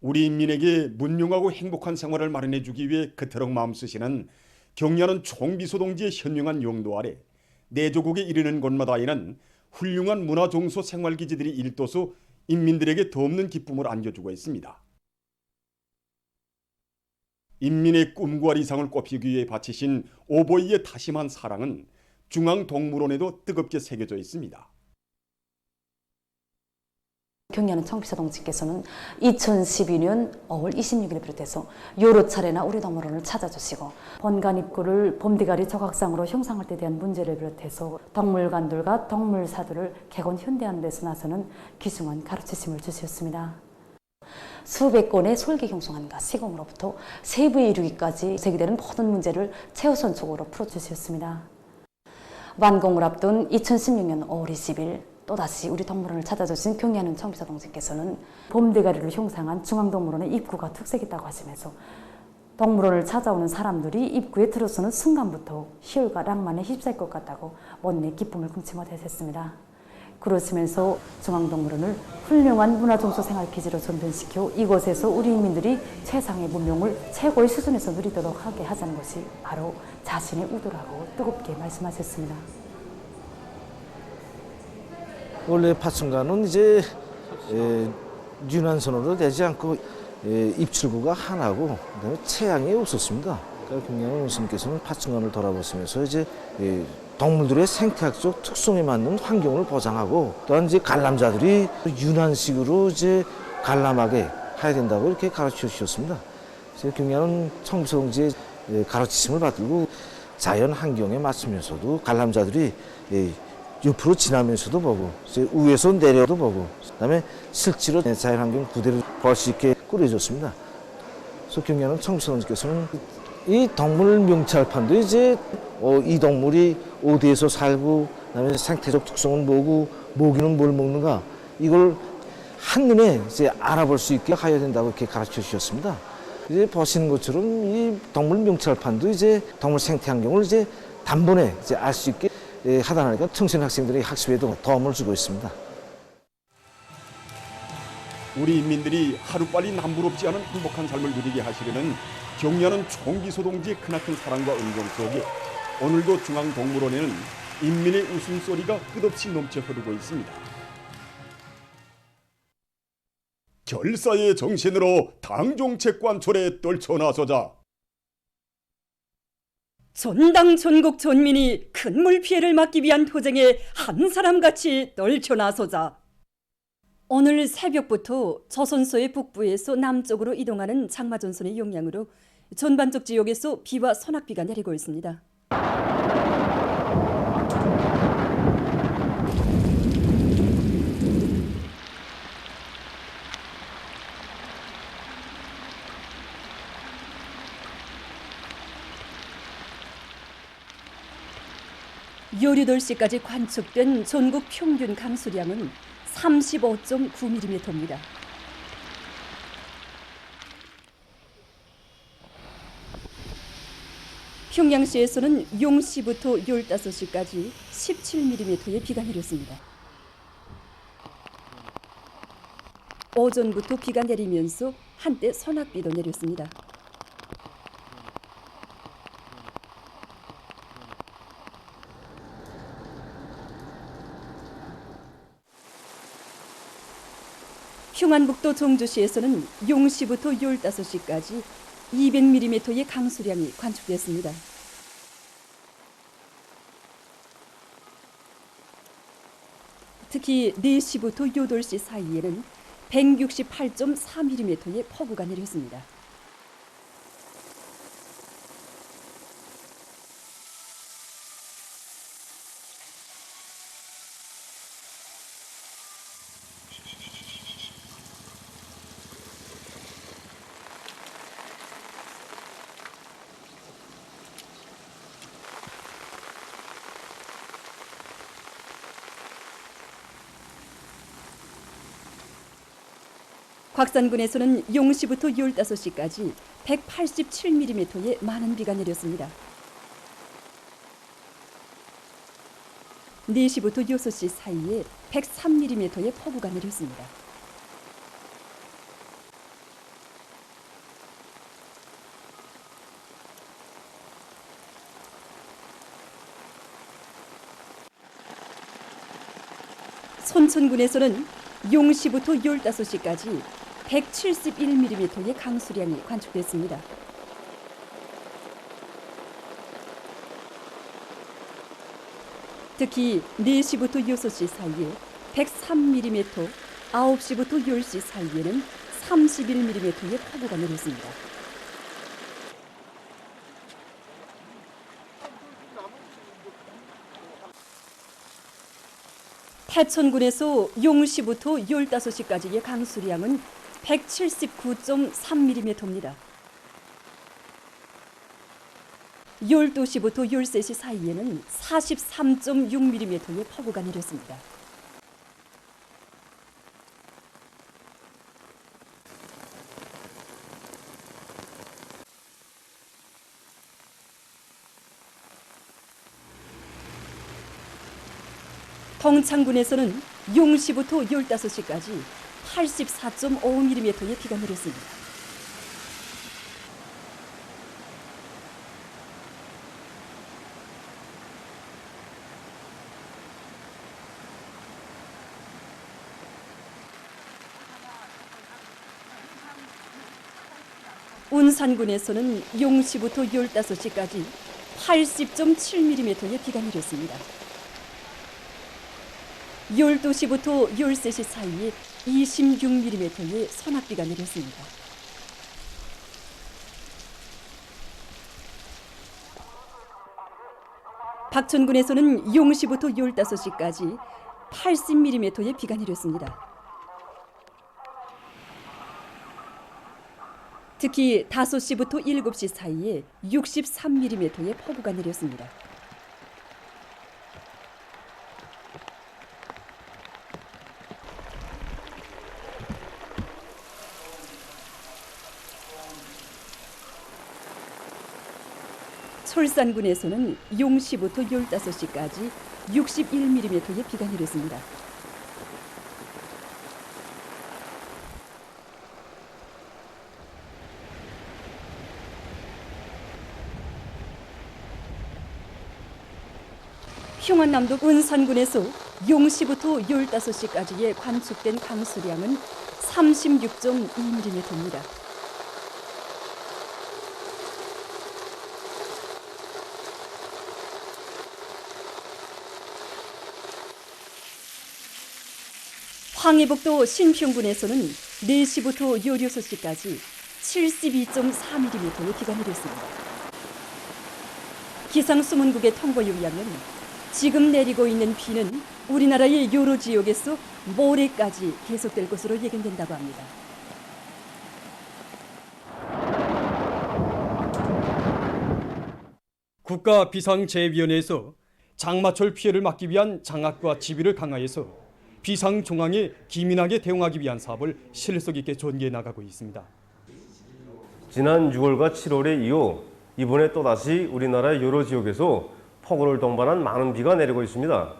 우리 인민에게 문명하고 행복한 생활을 마련해주기 위해 그토록 마음쓰시는 경려는 총비서동지의 현명한 용도 아래 내조국에 이르는 곳마다에는 훌륭한 문화종소 생활기지들이 일도수 인민들에게 더없는 기쁨을 안겨주고 있습니다. 인민의 꿈과 이상을 꼽히기 위해 바치신 오보이의 다심한 사랑은 중앙동물원에도 뜨겁게 새겨져 있습니다. 경려는 청비서동지께서는 2012년 5월 26일을 비롯해서 여러 차례나 우리 동물원을 찾아주시고 본관 입구를 봄대가리 조각상으로 형상할 때 대한 문제를 비롯해서 동물관들과 동물사들을 개건 현대하는 데서 나서는 귀중한 가르치심을 주셨습니다. 수백 건의 솔기경송안과 시공으로부터 세부에 이르기까지 제기되는 모든 문제를 최우선적으로 풀어주셨습니다. 완공을 앞둔 2016년 5월 20일 또다시 우리 동물원을 찾아주신 경려는 청비서동지께서는 봄대가리를 형상한 중앙동물원의 입구가 특색있다고 하시면서 동물원을 찾아오는 사람들이 입구에 들어서는 순간부터 희열과 낭만에 휩싸일 것 같다고 못내 기쁨을 금치 못하셨습니다. 그러시면서 중앙동물원을 훌륭한 문화종소 생활기지로 전변시켜 이곳에서 우리 인민들이 최상의 문명을 최고의 수준에서 누리도록 하게 하자는 것이 바로 자신의 의도라고 뜨겁게 말씀하셨습니다. 원래 파충간은 이제 유난선으로 되지 않고 입출구가 하나고 그다음에 채양이 없었습니다. 그러니까 경려는 스님께서는 파충간을 돌아보시면서 이제 동물들의 생태학적 특성에 맞는 환경을 보장하고 또한 이제 관람자들이 유난식으로 이제 관람하게 해야 된다고 이렇게 가르쳐 주셨습니다. 그래서 경려는 청비서동지의 가르치심을 받들고 자연 환경에 맞추면서도 관람자들이 옆으로 지나면서도 보고 위에서 내려도 보고 그다음에 실제로 자연환경 그대로 볼 수 있게 꾸려졌습니다. 그래서 경려는 청비서동지께서는 이 동물 명찰판도 이제 이 동물이 어디에서 살고 그다음에 생태적 특성은 뭐고 모기는 뭘 먹는가 이걸 한눈에 이제 알아볼 수 있게 해야 된다고 이렇게 가르쳐 주셨습니다. 이제 보시는 것처럼 이 동물 명찰판도 이제 동물 생태 환경을 이제 단번에 이제 알 수 있게 하다 보니까 청소년 학생들의 학습에도 도움을 주고 있습니다. 우리 인민들이 하루빨리 남부럽지 않은 행복한 삶을 누리게 하시려는 경려는 총비서동지의 크나큰 사랑과 은정 속에 오늘도 중앙동물원에는 인민의 웃음소리가 끝없이 넘쳐 흐르고 있습니다. 결사의 정신으로 당종책관철에 떨쳐나서자. 전당 전국 전민이 큰 물 피해를 막기 위한 투쟁에 한 사람같이 떨쳐나서자. 오늘 새벽부터 조선소의 북부에서 남쪽으로 이동하는 장마전선의 영향으로 전반적 지역에서 비와 소낙비가 내리고 있습니다. 요리돌시까지 관측된 전국 평균 강수량은 35.9mm입니다. 평양시에서는 용시부터 15시까지 17mm의 비가 내렸습니다. 오전부터 비가 내리면서 한때 소낙비도 내렸습니다. 평안북도 정주시에서는 용시부터 15시까지 200mm의 강수량이 관측됐습니다. 특히 4시부터 8시 사이에는 168.4mm의 폭우가 내렸습니다. 곽산군에서는 용시부터 15시까지 187mm의 많은 비가 내렸습니다. 4시부터 6시 사이에 103mm의 폭우가 내렸습니다. 촌천군에서는 0시부터 15시까지 171mm의 강수량이 관측됐습니다. 특히 4시부터 6시 사이에 103mm, 9시부터 10시 사이에는 31mm의 폭우가 내렸습니다. 태천군에서 0시부터 15시까지의 강수량은 179.3mm입니다. 12시부터 13시 사이에는 43.6mm의 폭우가 내렸습니다. 동창군에서는 0시부터 15시까지 84.5mm의 비가 내렸습니다. 운산군에서는 0시부터 15시까지 80.7mm의 비가 내렸습니다. 12시부터 13시 사이에 26mm의 소낙비가 내렸습니다. 박천군에서는 0시부터 15시까지 80mm의 비가 내렸습니다. 특히 5시부터 7시 사이에 63mm의 폭우가 내렸습니다. 솔산군에서는 0시부터 15시까지 61mm의 비가 내렸습니다. 평안남도 은산군에서 0시부터 15시까지의 관측된 강수량은 36.2mm입니다. 황해북도 신평군에서는 4시부터 16시까지 72.4mm의 비가 내렸습니다. 기상수문국의 통보에 의하면 지금 내리고 있는 비는 우리나라의 여러 지역에서 모레까지 계속될 것으로 예견된다고 합니다. 국가비상재해위원회에서 장마철 피해를 막기 위한 장학과 지비를 강화해서 비상 종황에 기민하게 대응하기 위한 사업을 실속 있게 전개해 나가고 있습니다. 지난 6월과 7월에 이어 이번에 또다시 우리나라의 여러 지역에서 폭우를 동반한 많은 비가 내리고 있습니다.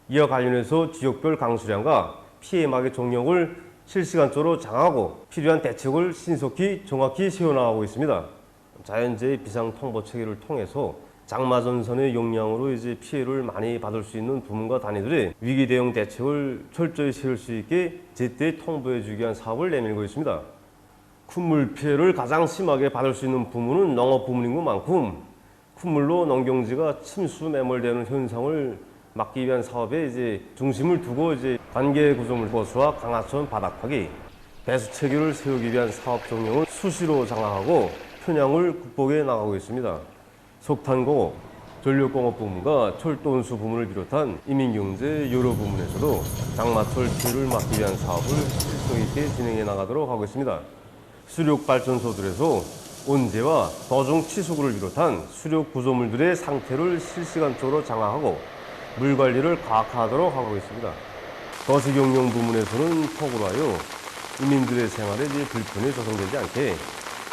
이와 관련해서 지역별 강수량과 피해 막의 종력을 실시간적으로 장하고 필요한 대책을 신속히 정확히 세워나가고 있습니다. 자연재해 비상통보 체계를 통해서 장마 전선의 용량으로 피해를 많이 받을 수 있는 부문과 단위들이 위기 대응 대책을 철저히 세울 수 있게 제때 통보해주기 위한 사업을 내밀고 있습니다. 콧물 피해를 가장 심하게 받을 수 있는 부문은 농업 부문인 것만큼 콧물로 농경지가 침수 매몰되는 현상을 막기 위한 사업에 중심을 두고 관계 구조물 보수와 강하천 바닥 파기, 배수 체계를 세우기 위한 사업 종목을 수시로 장악하고 편향을 극복해 나가고 있습니다. 석탄공업, 전력공업 부문과 철도운수 부문을 비롯한 이민경제 여러 부문에서도 장마철 피해를 막기 위한 사업을 실속 있게 진행해 나가도록 하고 있습니다. 수력발전소들에서 온재와 도중 치수구를 비롯한 수력 구조물들의 상태를 실시간적으로 장악하고 물 관리를 가학화하도록 하고 있습니다. 도시경영 부문에서는 폭우로 하여 이민들의 생활에 불편이 조성되지 않게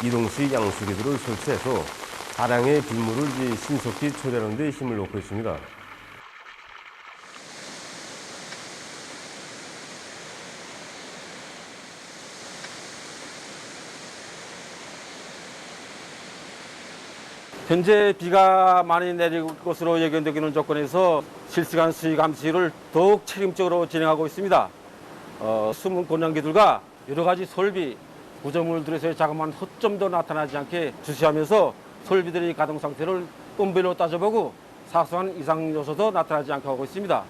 이동식 양수기들을 설치해서 다량의 빗물을 신속히 처리하는 데 힘을 놓고 있습니다. 현재 비가 많이 내릴 것으로 예견되는 조건에서 실시간 수위 감시를 더욱 책임적으로 진행하고 있습니다. 숨은 권장기들과 여러 가지 설비, 구조물들에서의 자그마한 허점도 나타나지 않게 주시하면서 설비들의 가동 상태를 건별로 따져보고 사소한 이상 요소도 나타나지 않게 하고 있습니다.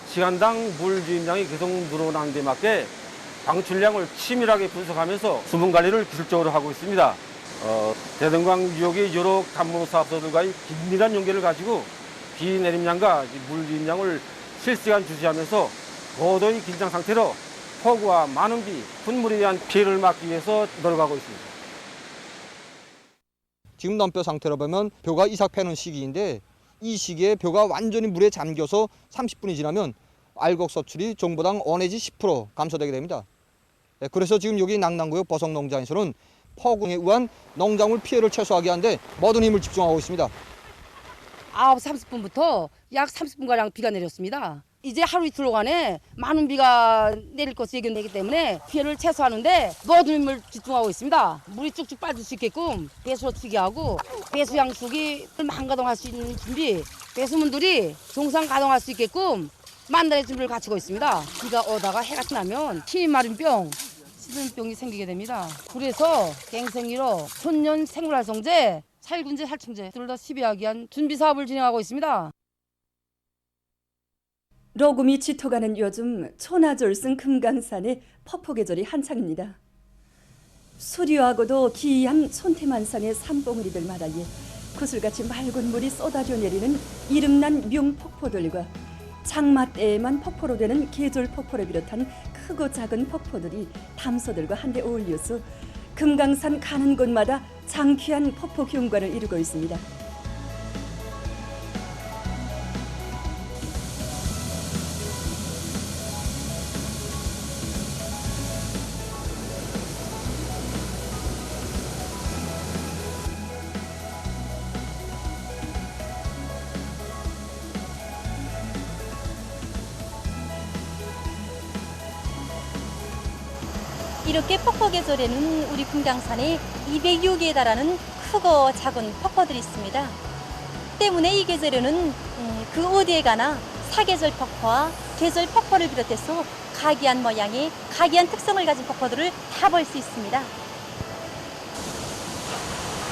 시간당 물 유입량이 계속 늘어나는 데 맞게 방출량을 치밀하게 분석하면서 수분 관리를 기술적으로 하고 있습니다. 대동강 유역의 여러 탐문 사업소들과의 긴밀한 연계를 가지고 비 내림량과 물 유입량을 실시간 주시하면서 고도의 긴장 상태로 폭우와 많은 비, 분물에 의한 피해를 막기 위해서 노력하고 있습니다. 지금 넘벼 상태로 보면 벼가 이삭 패는 시기인데 이 시기에 벼가 완전히 물에 잠겨서 30분이 지나면 알곡 소출이 종보당 5 내지 10% 감소되게 됩니다. 그래서 지금 여기 낙랑구역 버석농장에서는 폭우에 의한 농작물 피해를 최소화하기 위한데 모든 힘을 집중하고 있습니다. 9시 30분부터 약 30분가량 비가 내렸습니다. 이제 하루 이틀 안에 많은 비가 내릴 것으로 예견되기 때문에 피해를 최소화하는데 모든 힘을 집중하고 있습니다. 물이 쭉쭉 빠질 수 있게끔 배수로 치게 하고 배수 양수기 만가동할 수 있는 준비, 배수문들이 정상 가동할 수 있게끔 만달의 준비를 갖추고 있습니다. 비가 오다가 해가 지나면 힘이 마른 병, 시든병이 생기게 됩니다. 그래서 갱생이로 천년 생물활성제, 살균제, 살충제 둘 다 시비하기 위한 준비 사업을 진행하고 있습니다. 러굼이 짙어가는 요즘 천하졸승 금강산의 폭포 계절이 한창입니다. 수려하고도 기이한 손태만상의 산봉우리들 마다에 구슬같이 맑은 물이 쏟아져 내리는 이름난 명폭포들과 장마 때에만 폭포로 되는 계절 폭포를 비롯한 크고 작은 폭포들이 담소들과 한데 어울려서 금강산 가는 곳마다 장쾌한 폭포 경관을 이루고 있습니다. 이렇게 폭포 계절에는 우리 금강산에 206개에 달하는 크고 작은 폭포들이 있습니다. 때문에 이 계절에는 그 어디에 가나 사계절 폭포와 계절 폭포를 비롯해서 각이한 모양의 각이한 특성을 가진 폭포들을 다 볼 수 있습니다.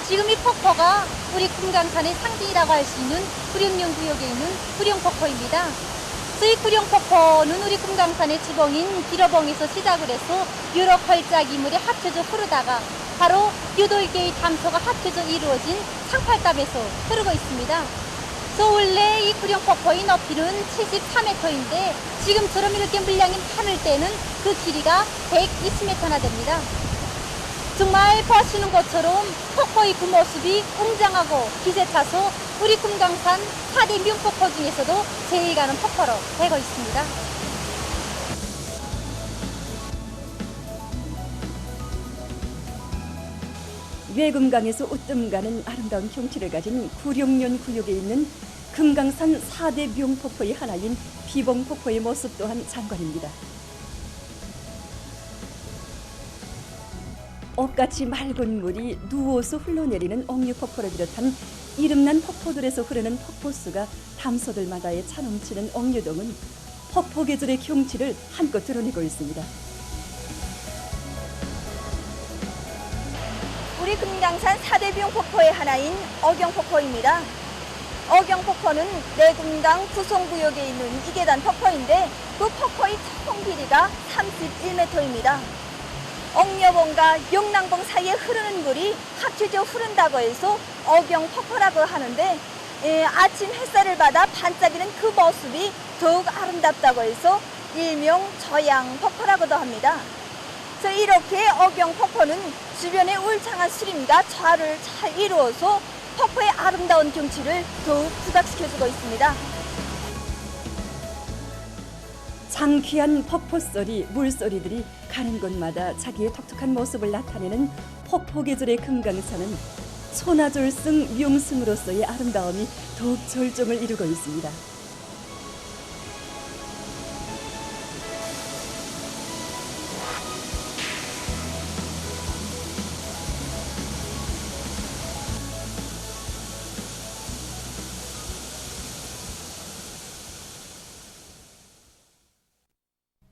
지금 이 폭포가 우리 금강산의 상징이라고 할 수 있는 구룡령 구역에 있는 구룡폭포입니다. 이 구룡폭포는 우리 금강산의 지봉인 기러봉에서 시작을 해서 여러 걸작 이물이 합쳐져 흐르다가 바로 8개의 담소가 합쳐져 이루어진 상팔담에서 흐르고 있습니다. 원래 이 구룡폭포의 높이는 73m인데 지금처럼 이렇게 물량이 많을 때는 그 길이가 120m나 됩니다. 정말 보시는 것처럼 폭포의 그 모습이 웅장하고 기세차서 우리 금강산 4대 명폭포 중에서도 제일 가는 폭포로 되고 있습니다. 외금강에서 우뜸가는 아름다운 경치를 가진 구룡령 구역에 있는 금강산 4대 명폭포의 하나인 비봉폭포의 모습 또한 장관입니다. 옷같이 맑은 물이 누워서 흘러내리는 옥류폭포를 비롯한 이름난 폭포들에서 흐르는 폭포수가 담소들마다에 차넘치는 옥류동은 폭포 계절의 경치를 한껏 드러내고 있습니다. 우리 금강산 4대 비용폭포의 하나인 어경폭포입니다. 어경폭포는 내금강 구송구역에 있는 이계단 폭포인데 그 폭포의 총 길이가 31m입니다. 옥녀봉과 영랑봉 사이에 흐르는 물이 합쳐져 흐른다고 해서 어경폭포라고 하는데 아침 햇살을 받아 반짝이는 그 모습이 더욱 아름답다고 해서 일명 저양폭포라고도 합니다. 그래서 이렇게 어경폭포는 주변의 울창한 수림과 좌를 잘 이루어서 폭포의 아름다운 경치를 더욱 부각시켜주고 있습니다. 장쾌한 폭포소리, 물소리들이 가는 곳마다 자기의 독특한 모습을 나타내는 폭포 계절의 금강산은 소나졸승 명승으로서의 아름다움이 더욱 절정을 이루고 있습니다.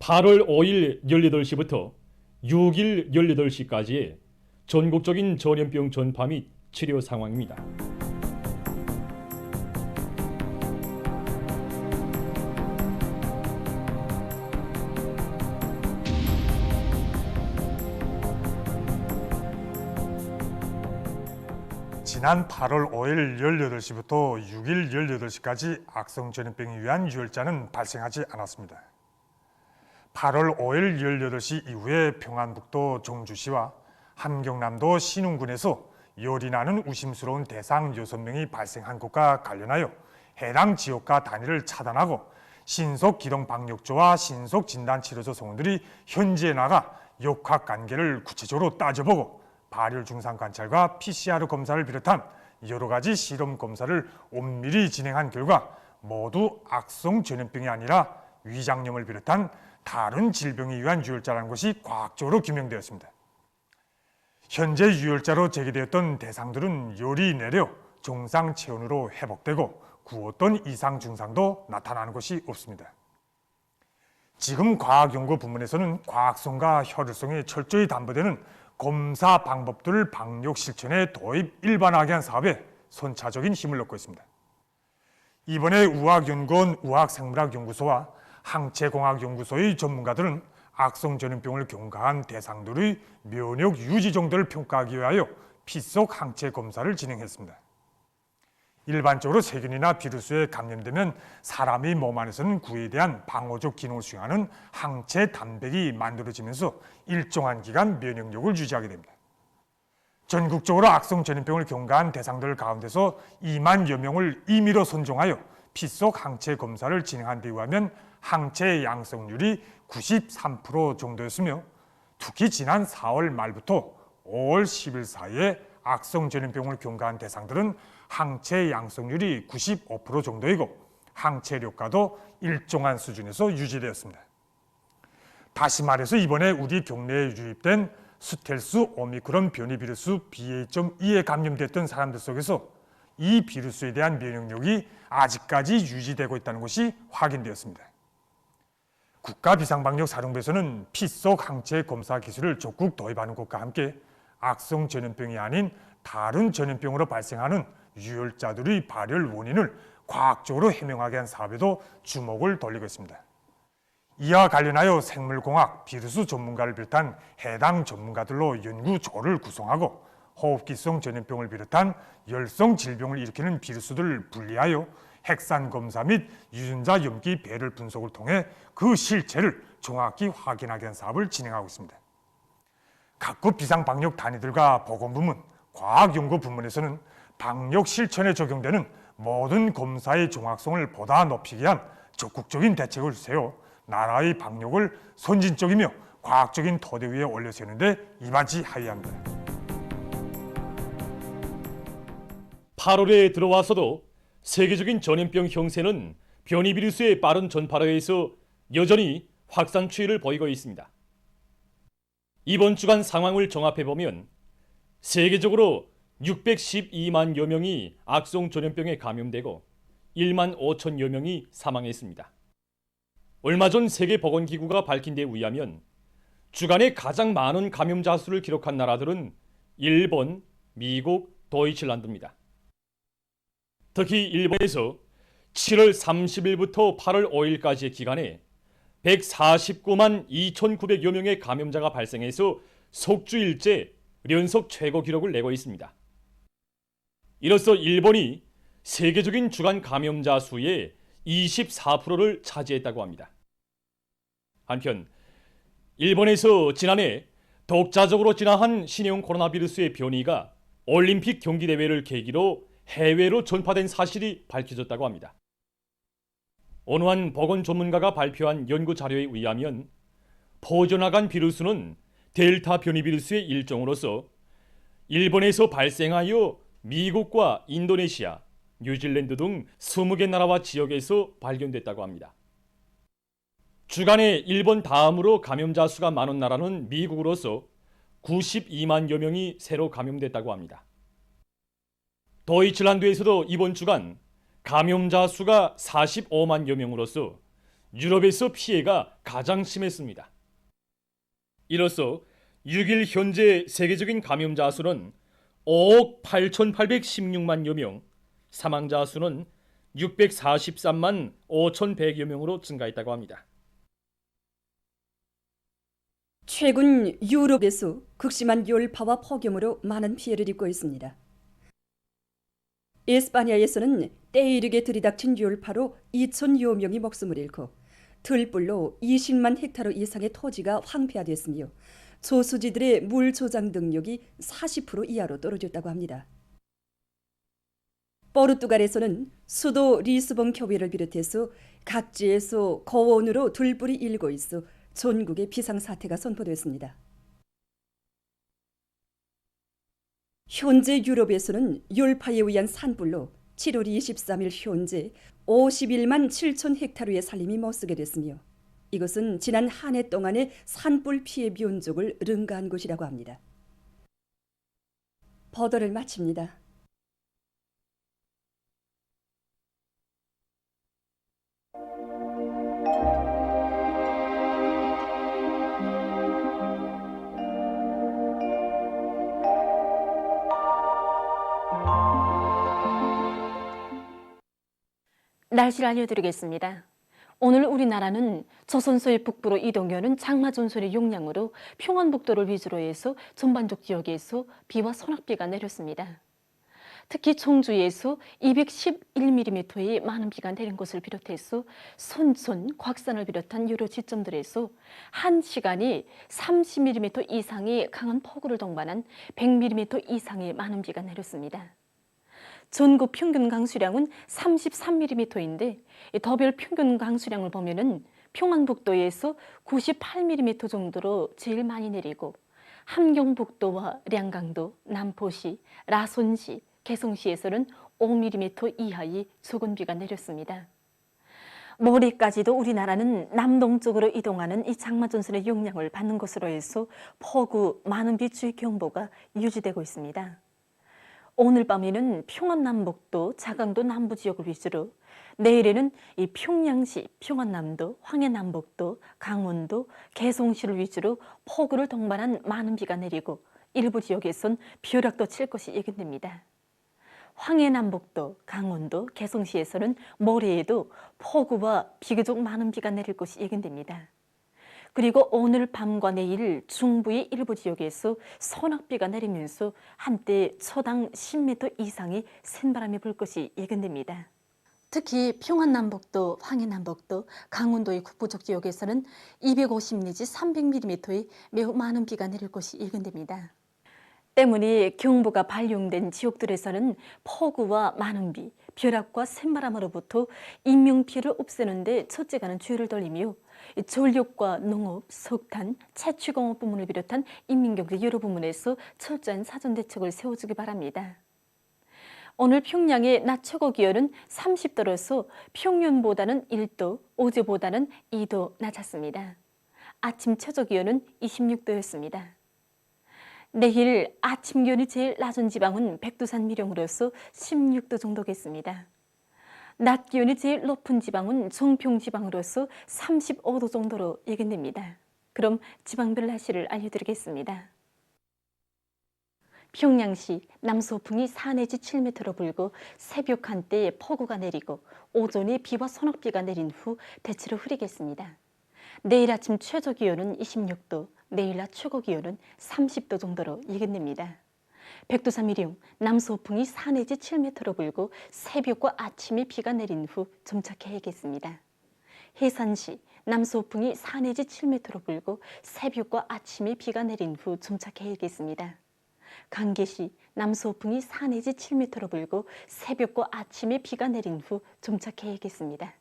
8월 5일 18시부터 6일 18시까지의 전국적인 전염병 전파 및 치료 상황입니다. 지난 8월 5일 18시부터 6일 18시까지 악성 전염병에 의한 유혈자는 발생하지 않았습니다. 8월 5일 18시 이후에 평안북도 종주시와 함경남도 신흥군에서 열이 나는 의심스러운 대상 6명이 발생한 것과 관련하여 해당 지역과 단위를 차단하고 신속 기동 방역조와 신속 진단 치료소 성원들이 현지에 나가 역학관계를 구체적으로 따져보고 발열 증상 관찰과 PCR 검사를 비롯한 여러 가지 실험 검사를 엄밀히 진행한 결과 모두 악성 전염병이 아니라 위장염을 비롯한 다른 질병에 의한 유혈자라는 것이 과학적으로 규명되었습니다. 현재 유혈자로 제기되었던 대상들은 열이 내려 정상 체온으로 회복되고 어떤 이상 증상도 나타나는 것이 없습니다. 지금 과학연구부문에서는 과학성과 효율성이 철저히 담보되는 검사 방법들을 방역 실천에 도입 일반화하게 한 사업에 선차적인 힘을 넣고 있습니다. 이번에 우학연구원 우학생물학연구소와 항체공학연구소의 전문가들은 악성 전염병을 경과한 대상들의 면역 유지 정도를 평가하기 위하여 피 속 항체 검사를 진행했습니다. 일반적으로 세균이나 비루스에 감염되면 사람의 몸 안에서는 그에 대한 방어적 기능을 수행하는 항체 단백이 만들어지면서 일정한 기간 면역력을 유지하게 됩니다. 전국적으로 악성 전염병을 경과한 대상들 가운데서 2만여 명을 임의로 선정하여 피 속 항체 검사를 진행한 데 의하면 항체 양성률이 93% 정도였으며 특히 지난 4월 말부터 5월 10일 사이에 악성 전염병을 경과한 대상들은 항체 양성률이 95% 정도이고 항체 효과도 일정한 수준에서 유지되었습니다. 다시 말해서 이번에 우리 경내에 유입된 스텔스 오미크론 변이 비루스 BA.2에 감염됐던 사람들 속에서 이 비루스에 대한 면역력이 아직까지 유지되고 있다는 것이 확인되었습니다. 국가비상방역사령부에서는 피 속 항체 검사 기술을 적극 도입하는 것과 함께 악성 전염병이 아닌 다른 전염병으로 발생하는 유혈자들의 발열 원인을 과학적으로 해명하게 한 사업에도 주목을 돌리고 있습니다. 이와 관련하여 생물공학, 비루스 전문가를 비롯한 해당 전문가들로 연구조를 구성하고 호흡기성 전염병을 비롯한 열성 질병을 일으키는 비루스들을 분리하여 핵산 검사 및 유전자 염기 배열 분석을 통해 그 실체를 정확히 확인하게 한 사업을 진행하고 있습니다. 각급 비상방역 단위들과 보건부문, 과학연구부문에서는 방역 실천에 적용되는 모든 검사의 정확성을 보다 높이기 위한 적극적인 대책을 세워 나라의 방역을 선진적이며 과학적인 토대 위에 올려세우는데 이바지하여야 합니다. 8월에 들어와서도 세계적인 전염병 형세는 변이 비루스의 빠른 전파로 해서 여전히 확산 추이를 보이고 있습니다. 이번 주간 상황을 종합해보면 세계적으로 612만여 명이 악성 전염병에 감염되고 1만 5천여 명이 사망했습니다. 얼마 전 세계보건기구가 밝힌 데 의하면 주간에 가장 많은 감염자 수를 기록한 나라들은 일본, 미국, 도이칠란드입니다. 특히 일본에서 7월 30일부터 8월 5일까지의 기간에 149만 2,900여 명의 감염자가 발생해서 속주일째 연속 최고 기록을 내고 있습니다. 이로써 일본이 세계적인 주간 감염자 수의 24%를 차지했다고 합니다. 한편 일본에서 지난해 독자적으로 진화한 신형 코로나 비루스의 변이가 올림픽 경기대회를 계기로 해외로 전파된 사실이 밝혀졌다고 합니다. 어느 한 보건 전문가가 발표한 연구 자료에 의하면 퍼져나간 비루스는 델타 변이 비루스의 일종으로서 일본에서 발생하여 미국과 인도네시아, 뉴질랜드 등 20개 나라와 지역에서 발견됐다고 합니다. 주간에 일본 다음으로 감염자 수가 많은 나라는 미국으로서 92만여 명이 새로 감염됐다고 합니다. 도이칠란드에서도 이번 주간 감염자 수가 45만여 명으로서 유럽에서 피해가 가장 심했습니다. 이로써 6일 현재 세계적인 감염자 수는 5억 8,816만여 명, 사망자 수는 643만 5,100여 명으로 증가했다고 합니다. 최근 유럽에서 극심한 열파와 폭염으로 많은 피해를 입고 있습니다. 에스파냐에서는 때에 이르게 들이닥친 열파로 2,000여 명이 목숨을 잃고 들불로 20만 헥타르 이상의 토지가 황폐화됐으며 저수지들의 물 저장 능력이 40% 이하로 떨어졌다고 합니다. 포르투갈에서는 수도 리스본 교회를 비롯해서 각지에서 고온으로 들불이 일고 있어 전국에 비상사태가 선포됐습니다. 현재 유럽에서는 열파에 의한 산불로 7월 23일 현재 51만 7천 헥타르의 산림이 못쓰게 됐으며 이것은 지난 한 해 동안의 산불 피해 면적을 능가한 것이라고 합니다. 보도를 마칩니다. 날씨를 알려드리겠습니다. 오늘 우리나라는 조선소의 북부로 이동하는 장마 전선의 영향으로 평안북도를 위주로 해서 전반적 지역에서 비와 소낙비가 내렸습니다. 특히 청주에서 211mm의 많은 비가 내린 것을 비롯해서 순천, 곽산을 비롯한 여러 지점들에서 1시간에 30mm 이상의 강한 폭우를 동반한 100mm 이상의 많은 비가 내렸습니다. 전국 평균 강수량은 33mm인데 더별 평균 강수량을 보면은 평안북도에서 98mm 정도로 제일 많이 내리고 함경북도와 량강도, 남포시, 라손시, 개성시에서는 5mm 이하의 적은 비가 내렸습니다. 모레까지도 우리나라는 남동쪽으로 이동하는 이 장마전선의 영향을 받는 것으로 해서 폭우, 많은 비 주의 경보가 유지되고 있습니다. 오늘 밤에는 평안남북도, 자강도 남부 지역을 위주로, 내일에는 이 평양시, 평안남도, 황해남북도, 강원도, 개성시를 위주로 폭우를 동반한 많은 비가 내리고 일부 지역에선 벼락도 칠 것이 예견됩니다. 황해남북도, 강원도, 개성시에서는 모레에도 폭우와 비교적 많은 비가 내릴 것이 예견됩니다. 그리고 오늘 밤과 내일 중부의 일부 지역에서 소낙비가 내리면서 한때 초당 10m 이상의 센 바람이 불 것이 예견됩니다. 특히 평안남북도, 황해남북도, 강원도의 북부쪽 지역에서는 250 내지 300mm의 매우 많은 비가 내릴 것이 예견됩니다. 때문에 경보가 발령된 지역들에서는 폭우와 많은 비, 벼락과 샘바람으로부터 인명피해를 없애는 데 첫째가는 주의를 돌리며 전력과 농업, 석탄, 채취공업 부문을 비롯한 인민경제 여러 부문에서 철저한 사전대책을 세워주기 바랍니다. 오늘 평양의 낮 최고 기온은 30도로서 평년보다는 1도, 어제보다는 2도 낮았습니다. 아침 최저 기온은 26도였습니다. 내일 아침 기온이 제일 낮은 지방은 백두산 미령으로서 16도 정도겠습니다. 낮 기온이 제일 높은 지방은 정평 지방으로서 35도 정도로 예견됩니다. 그럼 지방별 날씨를 알려드리겠습니다. 평양시 남서풍이 4 내지 7m로 불고 새벽 한때 폭우가 내리고 오전에 비와 소낙비가 내린 후 대체로 흐리겠습니다. 내일 아침 최저 기온은 26도, 내일 낮 최고 기온은 30도 정도로 예견됩니다. 백두산 미령 남서풍이 4 내지 7m로 불고 새벽과 아침에 비가 내린 후 정착해야겠습니다. 해산시 남서풍이 4 내지 7m로 불고 새벽과 아침에 비가 내린 후 정착해야겠습니다. 강계시 남서풍이 4 내지 7m로 불고 새벽과 아침에 비가 내린 후 정착해야겠습니다.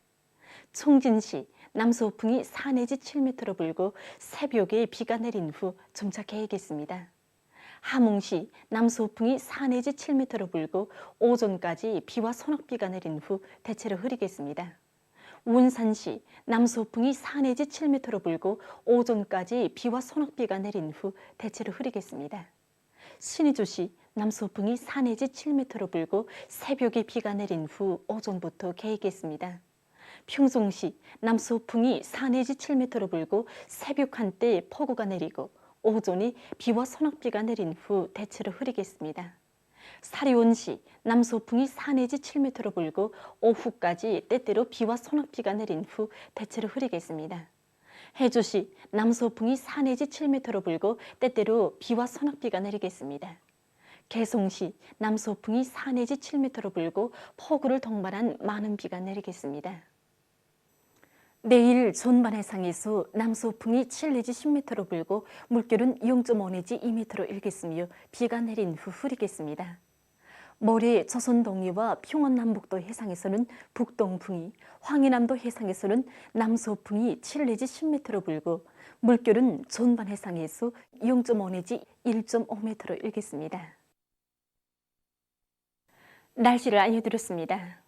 청진시 남서풍이 4 내지 7m로 불고 새벽에 비가 내린 후 정착해야겠습니다. 함흥시 남서풍이 4 내지 7m로 불고 오전까지 비와 소낙비가 내린 후 대체로 흐리겠습니다. 운산시 남서풍이 4 내지 7m로 불고 오전까지 비와 소낙비가 내린 후 대체로 흐리겠습니다. 신의주시 남서풍이 4 내지 7m로 불고 새벽에 비가 내린 후 오전부터 개겠습니다. 평송시 남서풍이 4 내지 7m로 불고 새벽 한때 폭우가 내리고 오전에 비와 소낙비가 내린 후 대체로 흐리겠습니다. 사리온시 남서풍이 4 내지 7m로 불고 오후까지 때때로 비와 소낙비가 내린 후 대체로 흐리겠습니다. 해주시 남서풍이 4 내지 7m로 불고 때때로 비와 소낙비가 내리겠습니다. 개송시 남서풍이 4 내지 7m로 불고 폭우를 동반한 많은 비가 내리겠습니다. 내일 전반 해상에서 남서풍이 7 내지 10m로 불고 물결은 0.5 내지 2m로 일겠으며 비가 내린 후 흐리겠습니다. 모레 조선 동해와 평원 남북도 해상에서는 북동풍이, 황해남도 해상에서는 남서풍이 7 내지 10m로 불고 물결은 전반 해상에서 0.5 내지 1.5m로 일겠습니다. 날씨를 알려드렸습니다.